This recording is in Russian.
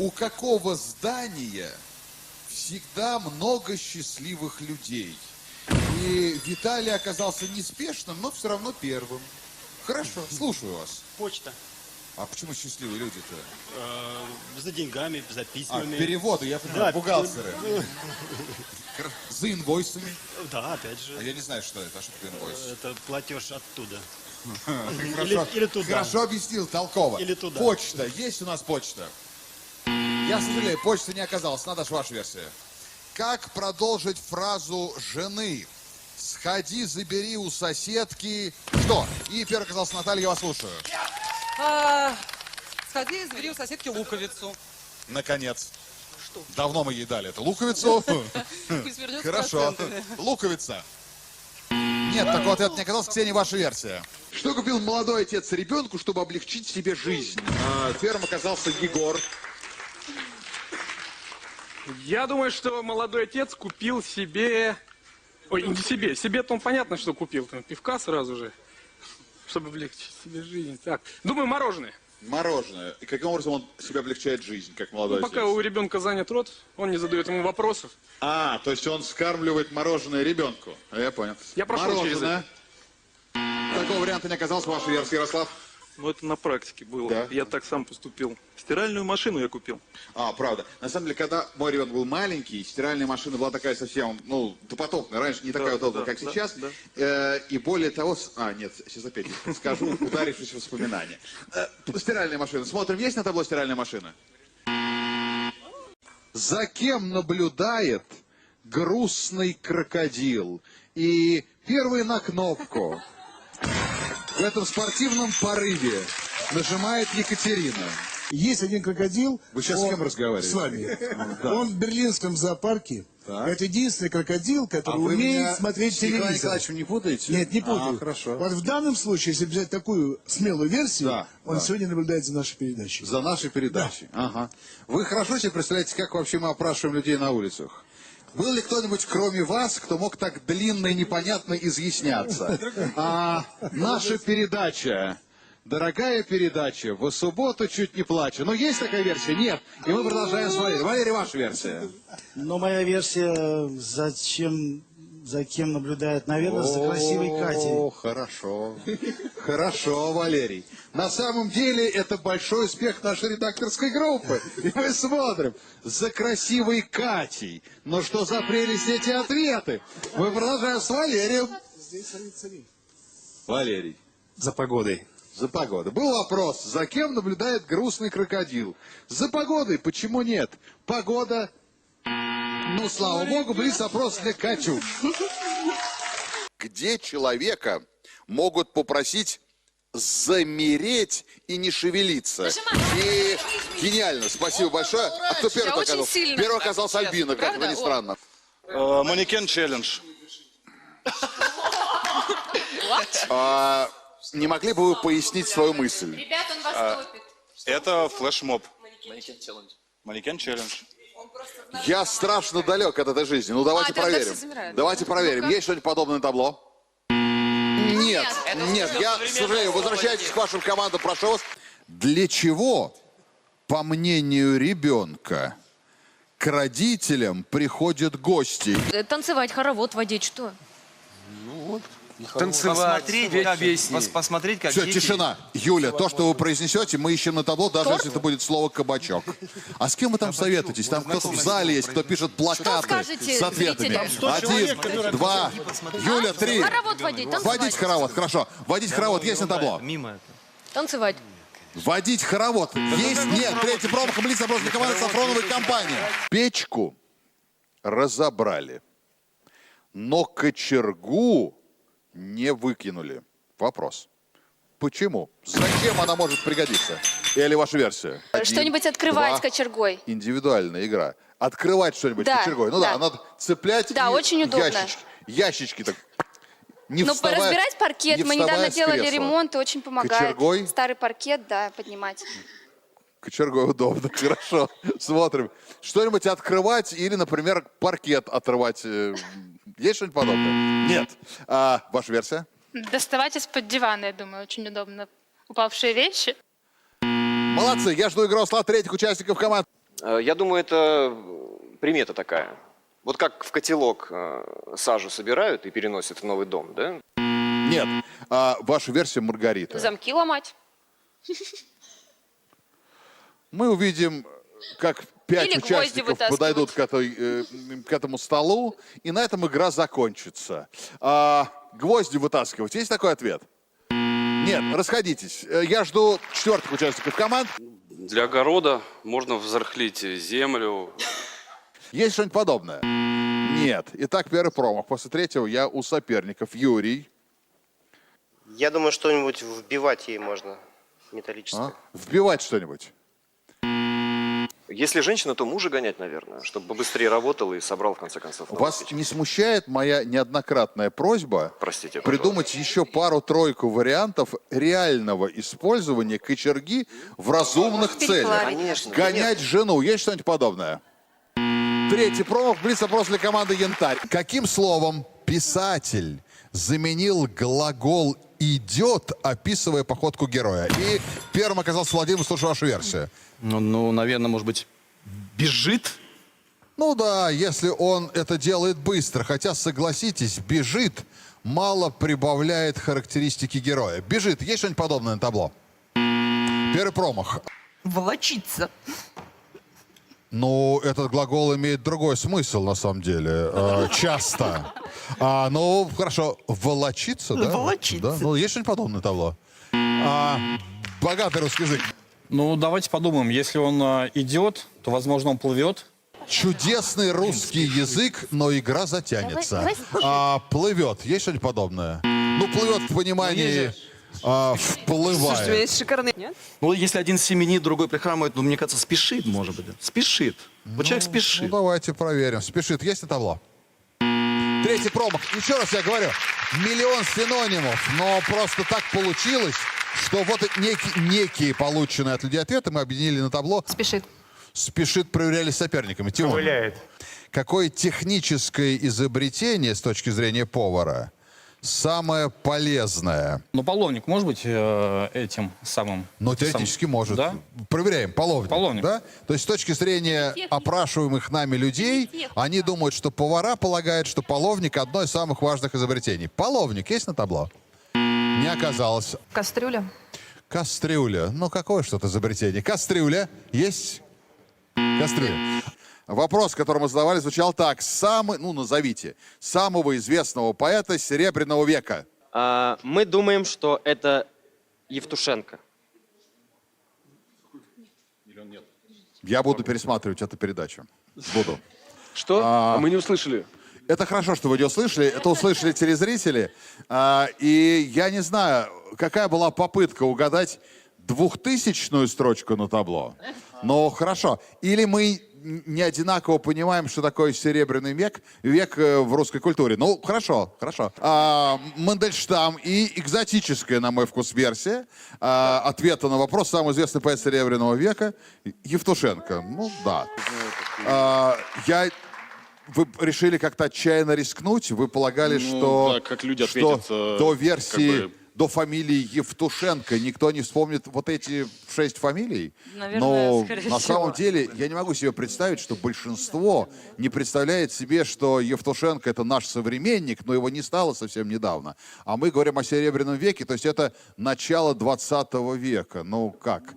У какого здания всегда много счастливых людей? И Виталий оказался неспешным, но все равно первым. Хорошо, слушаю вас. Почта. А почему счастливые люди-то? За деньгами, за письмами. Переводы, я понимаю, Да, бухгалтеры. За инвойсами. Да, опять же. А я не знаю, что это. А что такое инвойс? Это платеж оттуда. Хорошо, или туда. хорошо объяснил, толково. Или туда. Почта. Есть у нас почта? Я сожалею, почты не оказалось. Надо же ваша версия. Как продолжить фразу жены? Сходи, забери у соседки. Что? И первый оказался Наталья, я вас слушаю. Сходи, забери у соседки луковицу. Наконец. Что? Давно мы ей дали эту луковицу. Пусть вернется Хорошо. процентами. Луковица. Нет, такого ответа не оказалось. Ксения, ваша версия. Что купил молодой отец ребенку, чтобы облегчить себе жизнь? Первым оказался Егор. Я думаю, что молодой отец купил себе... Ой, не себе. Себе-то он понятно, что купил. Там пивка сразу же, чтобы облегчить себе жизнь. Так, думаю, мороженое. Мороженое. И каким образом он себе облегчает жизнь, как молодой отец? Пока у ребенка занят рот, он не задает ему вопросов. То есть он скармливает мороженое ребенку. Я понял. Я прошел через это. Такого варианта не оказался, ваша версия, Ярослав? Ну, это на практике было. Да. Я так сам поступил. Стиральную машину я купил. Правда. На самом деле, когда мой ребенок был маленький, стиральная машина была такая совсем, допотопная. Раньше не такая удобная, как сейчас. Да. И более того... нет, сейчас опять скажу, ударившись в воспоминания. Стиральная машина. Смотрим, есть на табло стиральная машина? За кем наблюдает грустный крокодил? И первый на кнопку. В этом спортивном порыве нажимает Екатерина. Есть один крокодил. Вы сейчас с кем разговариваете? С вами. Он в берлинском зоопарке. Так. Это единственный крокодил, который вы умеет меня смотреть с Николаем телевизор. Николаевичем не путаете? Нет, не путаю. Хорошо. Вот в данном случае, если взять такую смелую версию, Да, он да. сегодня наблюдает за нашей передачей. За нашей передачей. Ага. Вы хорошо себе представляете, как вообще мы опрашиваем людей на улицах? Был ли кто-нибудь, кроме вас, кто мог так длинно и непонятно изъясняться? Наша передача, дорогая передача, в субботу чуть не плачу. Но есть такая версия? Нет. И мы продолжаем с Валерием. Валерий, ваша версия. Но моя версия, за кем наблюдает, наверное, за красивой Катей. Хорошо. Хорошо, Валерий. На самом деле, это большой успех нашей редакторской группы. И мы смотрим за красивой Катей. Но что за прелесть эти ответы? Мы продолжаем с Валерием. Валерий. За погодой. За погодой. Был вопрос, за кем наблюдает грустный крокодил? За погодой, почему нет? Погода... слава богу, близ опрос для Катюш. Где человека могут попросить замереть и не шевелиться? И гениально, спасибо большое. А кто первый оказался? Первый оказался Альбина, как это ни странно. Манекен челлендж. Не могли бы вы пояснить свою мысль? Ребят, он вас топит. Это флешмоб. Манекен челлендж. Я страшно далек от этой жизни. Ну, давайте тогда проверим. все замирают. Давайте проверим. Есть что-нибудь подобное на табло? Нет. Нет, я, к сожалению, возвращайтесь к вашим командам, прошу вас. Для чего, по мнению ребенка, к родителям приходят гости? Танцевать, хоровод водить, что? Танцевать, петь песни. Посмотреть, как Все, тишина. Юля, то, что вы произнесете, мы ищем на табло, даже если это будет слово «кабачок». А с кем вы там советуетесь? Там кто-то в зале есть, кто пишет плакаты скажете с ответами. зрителям? 1, 2, Юля, 3. Хоровод водить, танцевать. Водить хоровод, хорошо. Водить хоровод есть на табло? Мимо. Танцевать. Водить хоровод есть? Нет. Третий промах, блиц, опрос для команды Сафроновой компании. Печку разобрали, но кочергу не выкинули. Вопрос. Почему? Зачем она может пригодиться? Или ваша версия? Что-нибудь открывать 2. кочергой. Индивидуальная игра. Открывать что-нибудь Да, кочергой. Ну да, надо цеплять Да, и очень удобно. ящички так. Не Ну, вставая- разбирать паркет. не Мы вставая недавно с делали кресла. ремонт, и очень помогает. Кочергой? Старый паркет, да, поднимать. Кочергой удобно, хорошо. Смотрим. Что-нибудь открывать или, например, паркет отрывать. Есть что-нибудь подобное? Нет. Ваша версия? Доставать из-под дивана, я думаю, очень удобно. Упавшие вещи. Молодцы, я жду игру слот третьих участников команд. Я думаю, это примета такая. Вот как в котелок сажу собирают и переносят в новый дом, да? Нет, ваша версия Маргарита. Замки ломать. Мы увидим, как 5 Или гвозди участников вытаскивать. подойдут к этому столу, и на этом игра закончится. Гвозди вытаскивать. Есть такой ответ? Нет, расходитесь. Я жду 4-х участников команд. Для огорода можно взрыхлить землю. Есть что-нибудь подобное? Нет. Итак, первый промах. После 3-го я у соперников. Юрий. Я думаю, что-нибудь вбивать ей можно металлическое. Вбивать что-нибудь. Если женщина, то мужа гонять, наверное, чтобы побыстрее работал и собрал, в конце концов. Вас не смущает моя неоднократная просьба Простите, придумать еще пару-тройку вариантов реального использования кочерги в разумных целях? Конечно. Гонять жену. Есть что-нибудь подобное? 3-й промах. Блиц-опрос для команды «Янтарь». Каким словом писатель заменил глагол «идет», описывая походку героя? И первым оказался Владимир, слушаю вашу версию. Ну, наверное, может быть, бежит? Ну да, если он это делает быстро, хотя, согласитесь, бежит мало прибавляет характеристики героя. Бежит. Есть что-нибудь подобное на табло? Первый промах. Волочиться. Ну, этот глагол имеет другой смысл, на самом деле. Часто. Ну, хорошо. Волочиться, да? Волочиться. Да? Ну, есть что-нибудь подобное на табло? Богатый русский язык. Ну, давайте подумаем. Если он идет, то, возможно, он плывет. Чудесный русский язык, но игра затянется. Плывет. Есть что-нибудь подобное? Ну, плывет в понимании вплывает. есть шикарный... Нет? Ну, если один семенит, другой прихрамывает, ну, мне кажется, спешит, может быть. Спешит. Вот человек спешит. Ну, давайте проверим. Спешит. Есть на табло? 3-й промах. Еще раз я говорю. Миллион синонимов, но просто так получилось, что вот некие полученные от людей ответы мы объединили на табло. Спешит. Спешит проверяли с соперниками. Тимур, какое техническое изобретение с точки зрения повара самое полезное? Ну, половник может быть этим самым? Ну, теоретически может. Да? Проверяем. Половник. Половник. Да? То есть с точки зрения опрашиваемых нами людей, они думают, что повара полагают, что половник одно из самых важных изобретений. Половник есть на табло? Не оказалось. Кастрюля. Кастрюля. Ну, какое что-то изобретение? Кастрюля. Есть? Кастрюля. Вопрос, который мы задавали, звучал так. Назовите самого известного поэта Серебряного века. Мы думаем, что это Евтушенко. Я буду пересматривать эту передачу. Буду. Что? Мы не услышали. Это хорошо, что вы не услышали. Это услышали телезрители. И я не знаю, какая была попытка угадать 2000-ю строчку на табло. Но хорошо. Или мы не одинаково понимаем, что такое Серебряный век в русской культуре. Ну, хорошо. Мандельштам и экзотическая, на мой вкус, версия ответа на вопрос самый известный поэт Серебряного века Евтушенко. Ну, да. Вы решили как-то отчаянно рискнуть? Вы полагали, что, да, как люди что ответят, до версии, как бы... до фамилии Евтушенко никто не вспомнит вот эти 6 фамилий? Наверное, Но скорее на всего. самом деле я не могу себе представить, что большинство не представляет себе, что Евтушенко — это наш современник, но его не стало совсем недавно. А мы говорим о Серебряном веке, то есть это начало 20 века. Ну как?